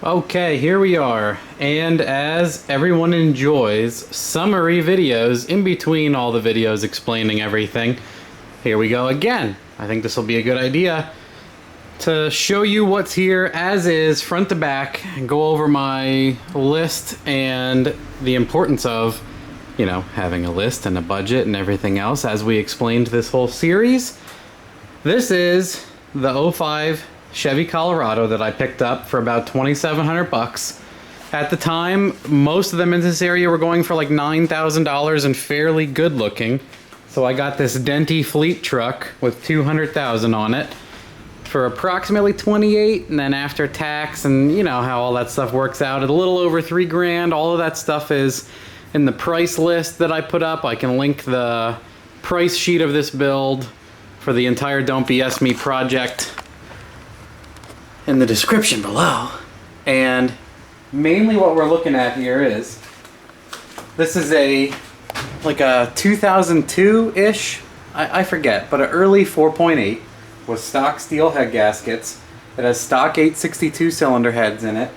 Okay, here we are, and as everyone enjoys summary videos in between all the videos explaining everything, here we go again. I think this will be a good idea to show you what's here as is, front to back, and go over my list and the importance of, you know, having a list and a budget and everything else as we explained this whole series. This is the 05 Chevy Colorado that I picked up for about $2,700. At the time, most of them in this area were going for like $9,000 and fairly good looking. So I got this Denty fleet truck with 200,000 on it for approximately 28, and then after tax and you know how all that stuff works out, at a little over 3 grand. All of that stuff is in the price list that I put up. I can link the price sheet of this build for the entire Don't BS Me project in the description below. And mainly what we're looking at here is, this is like a 2002-ish, I forget, but an early 4.8 with stock steel head gaskets. It has stock 862 cylinder heads in it.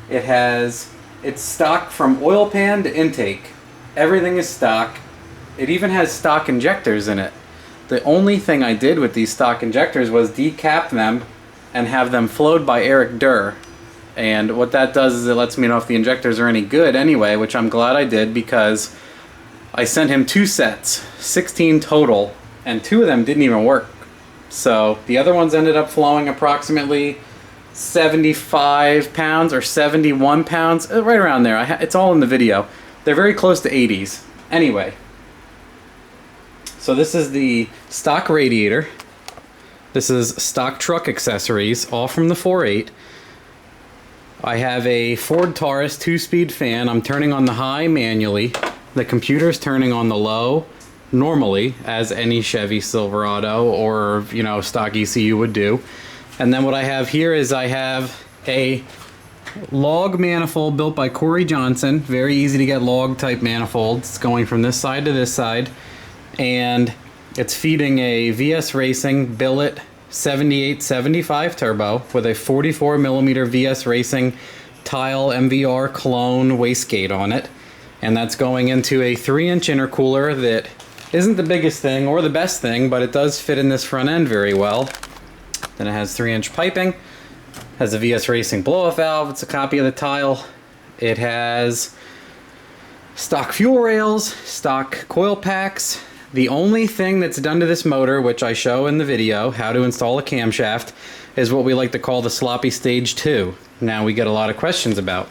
It's stock from oil pan to intake. Everything is stock. It even has stock injectors in it. The only thing I did with these stock injectors was decap them and have them flowed by Eric Durr. And what that does is it lets me know if the injectors are any good anyway, which I'm glad I did because I sent him 2 sets, 16 total, and 2 of them didn't even work. So the other ones ended up flowing approximately 75 pounds or 71 pounds, right around there. It's all in the video. They're very close to 80s. Anyway, so this is the stock radiator. This is stock truck accessories, all from the 4.8. I have a Ford Taurus 2-speed fan. I'm turning on the high manually. The computer's turning on the low normally, as any Chevy Silverado or, you know, stock ECU would do. And then what I have here is I have a log manifold built by Corey Johnson. Very easy to get log type manifolds. It's going from this side to this side. And it's feeding a VS Racing billet 7875 turbo with a 44 millimeter VS Racing tile MVR clone wastegate on it. And that's going into a 3-inch intercooler that isn't the biggest thing or the best thing, but it does fit in this front end very well. Then it has 3-inch piping, has a VS Racing blow-off valve. It's a copy of the tile. It has stock fuel rails, stock coil packs. The only thing that's done to this motor, which I show in the video, how to install a camshaft, is what we like to call the sloppy stage 2. Now we get a lot of questions about,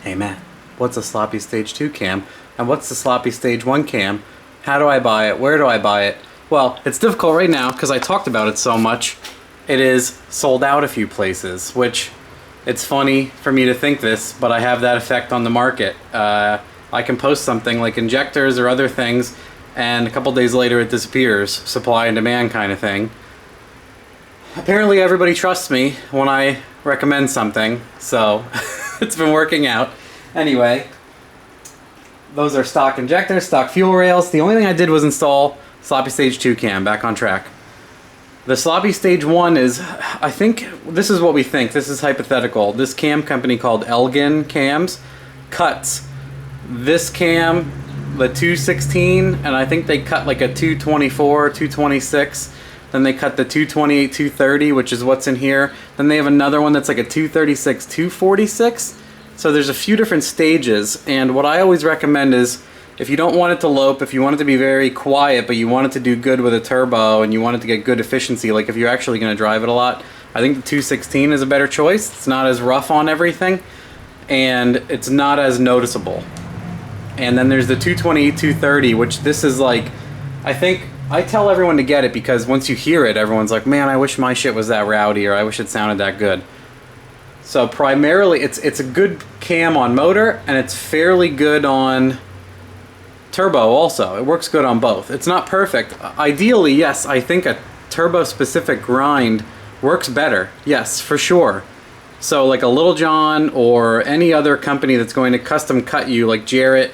hey Matt, what's a sloppy stage 2 cam? And what's the sloppy stage 1 cam? How do I buy it? Where do I buy it? Well, it's difficult right now because I talked about it so much. It is sold out a few places, which it's funny for me to think this, but I have that effect on the market. I can post something like injectors or other things, and a couple days later it disappears. Supply and demand kind of thing. Apparently everybody trusts me when I recommend something, so it's been working out. Anyway, those are stock injectors, stock fuel rails. The only thing I did was install sloppy stage 2 cam, back on track. The sloppy stage 1 is, I think, this is what we think, this is hypothetical. This cam company called Elgin Cams cuts this cam, the 216, and I think they cut like a 224, 226. Then they cut the 228, 230, which is what's in here. Then they have another one that's like a 236, 246. So there's a few different stages, and what I always recommend is, if you don't want it to lope, if you want it to be very quiet, but you want it to do good with a turbo, and you want it to get good efficiency, like if you're actually going to drive it a lot, I think the 216 is a better choice. It's not as rough on everything, and it's not as noticeable. And then there's the 228, 230, which this is like, I think, I tell everyone to get it because once you hear it, everyone's like, man, I wish my shit was that rowdy, or I wish it sounded that good. So primarily, it's a good cam on motor, and it's fairly good on turbo also. It works good on both. It's not perfect. Ideally, yes, I think a turbo-specific grind works better. Yes, for sure. So like a Little John or any other company that's going to custom cut you, like Jarrett,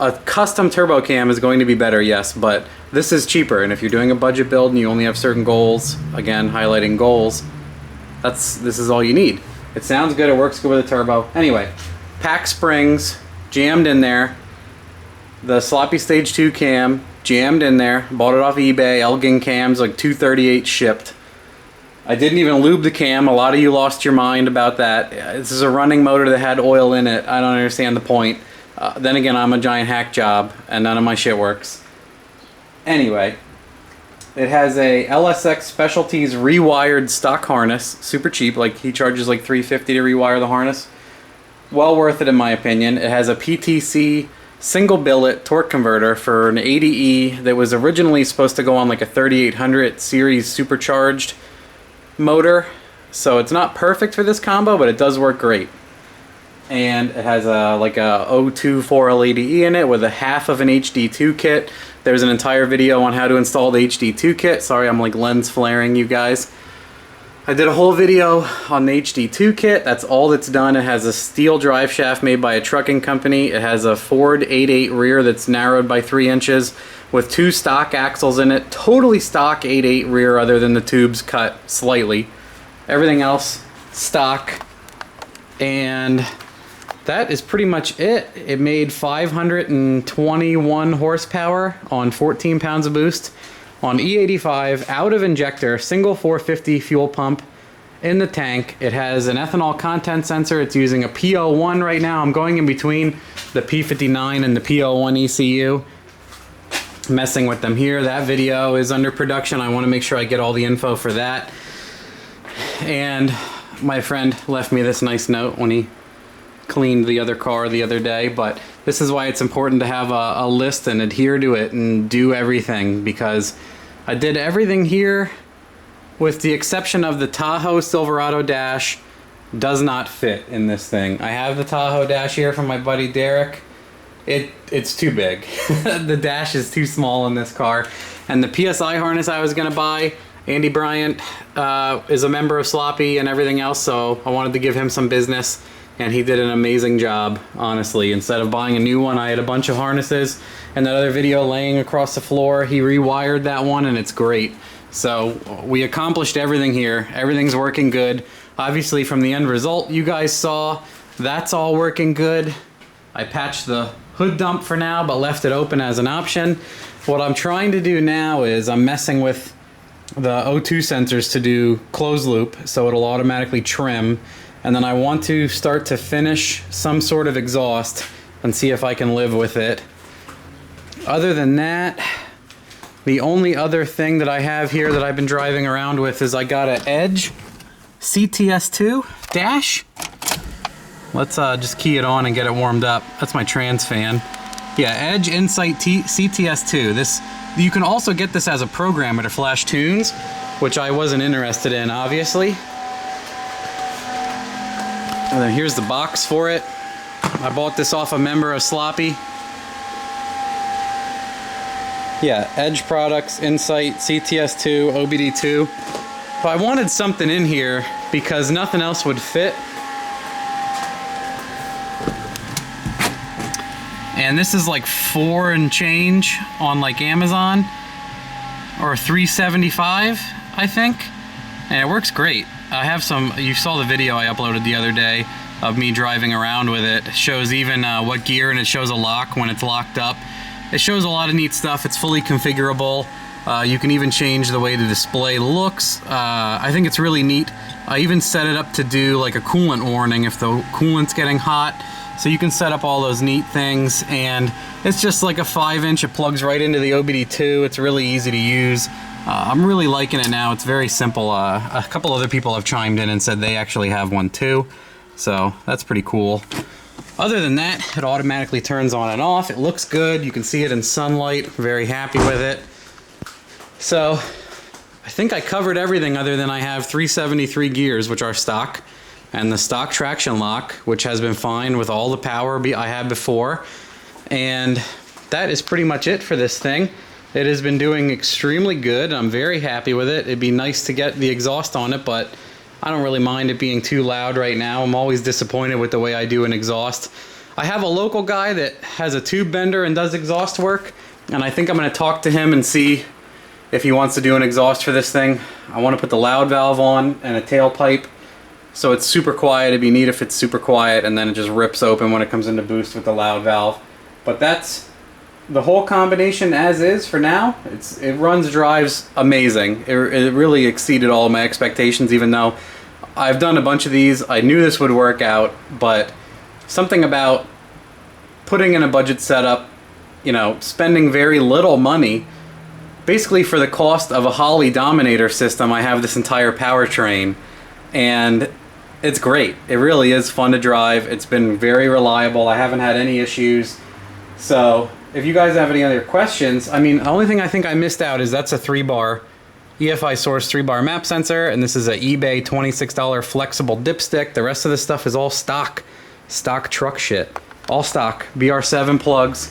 a custom turbo cam is going to be better, yes, but this is cheaper, and if you're doing a budget build and you only have certain goals, again, highlighting goals, this is all you need. It sounds good, it works good with a turbo. Anyway, pack springs jammed in there. The sloppy stage 2 cam jammed in there. Bought it off eBay. Elgin cams, like 238 shipped. I didn't even lube the cam. A lot of you lost your mind about that. This is a running motor that had oil in it. I don't understand the point. Then again, I'm a giant hack job and none of my shit works. Anyway, it has a LSX Specialties rewired stock harness. Super cheap. Like, he charges like $350 to rewire the harness. Well worth it in my opinion. It has a PTC single billet torque converter for an 80E that was originally supposed to go on like a 3800 series supercharged motor. So it's not perfect for this combo, but it does work great. And it has a like a 02 4L80E in it with a half of an HD2 kit. There's an entire video on how to install the HD2 kit. Sorry, I'm like lens flaring you guys. I did a whole video on the HD2 kit. That's all that's done. It has a steel drive shaft made by a trucking company. It has a Ford 8.8 rear that's narrowed by 3 inches with 2 stock axles in it. Totally stock 8.8 rear other than the tubes cut slightly. Everything else stock. And that is pretty much it. It made 521 horsepower on 14 pounds of boost. On E85, out of injector, single 450 fuel pump in the tank. It has an ethanol content sensor. It's using a P01 right now. I'm going in between the P59 and the P01 ECU. Messing with them here. That video is under production. I want to make sure I get all the info for that. And my friend left me this nice note when he cleaned the other car the other day, but this is why it's important to have a list and adhere to it and do everything, because I did everything here with the exception of the Tahoe Silverado dash does not fit in this thing. I have the Tahoe dash here from my buddy Derek. It's too big. The dash is too small in this car. And the PSI harness I was gonna buy, Andy Bryant is a member of Sloppy and everything else, so I wanted to give him some business. And he did an amazing job, honestly. Instead of buying a new one, I had a bunch of harnesses and that other video laying across the floor. He rewired that one and it's great. So we accomplished everything here. Everything's working good. Obviously from the end result you guys saw, that's all working good. I patched the hood dump for now, but left it open as an option. What I'm trying to do now is I'm messing with the O2 sensors to do closed loop, so it'll automatically trim. And then I want to start to finish some sort of exhaust and see if I can live with it. Other than that, the only other thing that I have here that I've been driving around with is I got an Edge CTS2 dash. Let's just key it on and get it warmed up. That's my trans fan. Yeah, Edge Insight CTS2. This, you can also get this as a programmer to flash tunes, which I wasn't interested in, obviously. And then here's the box for it. I bought this off a member of Sloppy. Yeah, Edge Products, Insight, CTS2, OBD2. But I wanted something in here because nothing else would fit. And this is like $4 and change on like Amazon, or $3.75, I think. And it works great. I have some, you saw the video I uploaded the other day of me driving around with it. It shows even what gear, and it shows a lock when it's locked up. It shows a lot of neat stuff. It's fully configurable. You can even change the way the display looks. I think it's really neat. I even set it up to do like a coolant warning if the coolant's getting hot. So you can set up all those neat things, and it's just like a 5-inch. It plugs right into the OBD2. It's really easy to use. I'm really liking it now. It's very simple. A couple other people have chimed in and said they actually have one too. So that's pretty cool. Other than that, it automatically turns on and off. It looks good. You can see it in sunlight. Very happy with it. So I think I covered everything other than I have 373 gears, which are stock, and the stock traction lock, which has been fine with all the power I had before. And that is pretty much it for this thing. It has been doing extremely good. I'm very happy with it. It'd be nice to get the exhaust on it, but I don't really mind it being too loud right now. I'm always disappointed with the way I do an exhaust. I have a local guy that has a tube bender and does exhaust work, and I think I'm going to talk to him and see if he wants to do an exhaust for this thing. I want to put the loud valve on and a tailpipe So it's super quiet. It'd be neat if it's super quiet and then it just rips open when it comes into boost with the loud valve. But that's the whole combination as is for now. It drives amazing. It really exceeded all of my expectations, even though I've done a bunch of these. I knew this would work out, but something about putting in a budget setup, you know, spending very little money, basically for the cost of a Holley Dominator system, I have this entire powertrain, and it's great. It really is fun to drive. It's been very reliable. I haven't had any issues. So if you guys have any other questions, I mean, the only thing I think I missed out is that's a 3-bar EFI Source 3-bar map sensor, and this is a eBay $26 flexible dipstick. The rest of this stuff is all stock truck shit. All stock, BR7 plugs.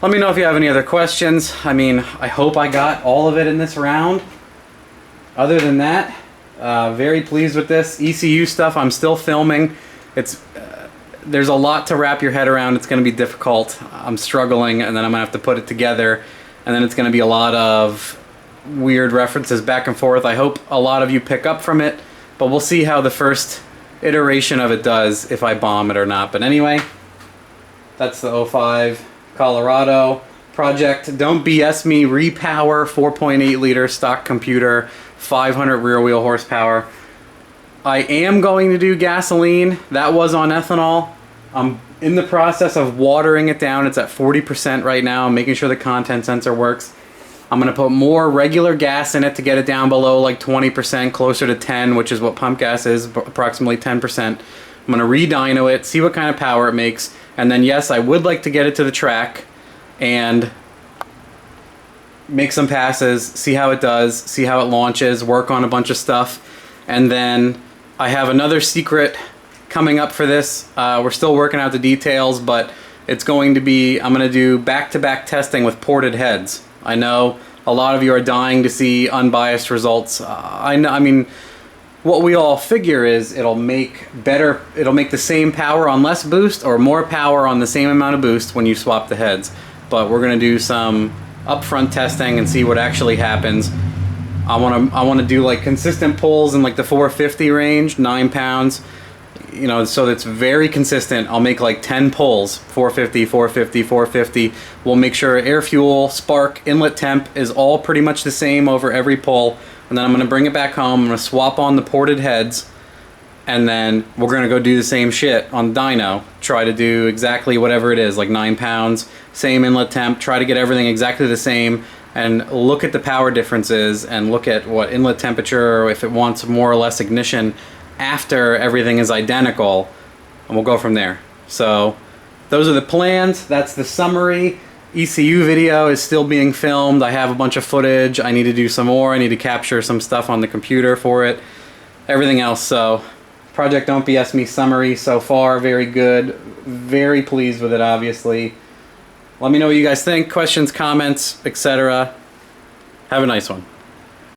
Let me know if you have any other questions. I mean, I hope I got all of it in this round. Other than that, very pleased with this. ECU stuff, I'm still filming. There's a lot to wrap your head around. It's going to be difficult. I'm struggling, and then I'm going to have to put it together, and then it's going to be a lot of weird references back and forth. I hope a lot of you pick up from it, but we'll see how the first iteration of it does, if I bomb it or not. But anyway, that's the 05 Colorado project. Don't BS me. Repower, 4.8 liter stock computer, 500 rear wheel horsepower. I am going to do gasoline. That was on ethanol. I'm in the process of watering it down. It's at 40% right now. I'm making sure the content sensor works. I'm going to put more regular gas in it to get it down below like 20%, closer to 10, which is what pump gas is, approximately 10%. I'm going to re-dyno it, see what kind of power it makes, and then yes, I would like to get it to the track and make some passes, see how it does, see how it launches, work on a bunch of stuff, and then I have another secret coming up for this. We're still working out the details, but it's going to be, I'm going to do back-to-back testing with ported heads. I know a lot of you are dying to see unbiased results. I mean, what we all figure is it'll make the same power on less boost or more power on the same amount of boost when you swap the heads. But we're going to do some upfront testing and see what actually happens. I want to do like consistent pulls in like the 450 range, 9 pounds, you know, so that's very consistent. I'll make like 10 pulls, 450, 450, 450. We'll make sure air fuel, spark, inlet temp is all pretty much the same over every pull. And then I'm going to bring it back home. I'm going to swap on the ported heads. And then we're going to go do the same shit on dyno. Try to do exactly whatever it is, like 9 pounds, same inlet temp. Try to get everything exactly the same. And look at the power differences and look at what inlet temperature, or if it wants more or less ignition after everything is identical, and we'll go from there. So those are the plans. That's the summary. ECU video is still being filmed. I have a bunch of footage. I need to do some more. I need to capture some stuff on the computer for it. Everything else. So Project Don't BS Me summary so far, very good. Very pleased with it, obviously. Let me know what you guys think. Questions, comments, etc. Have a nice one.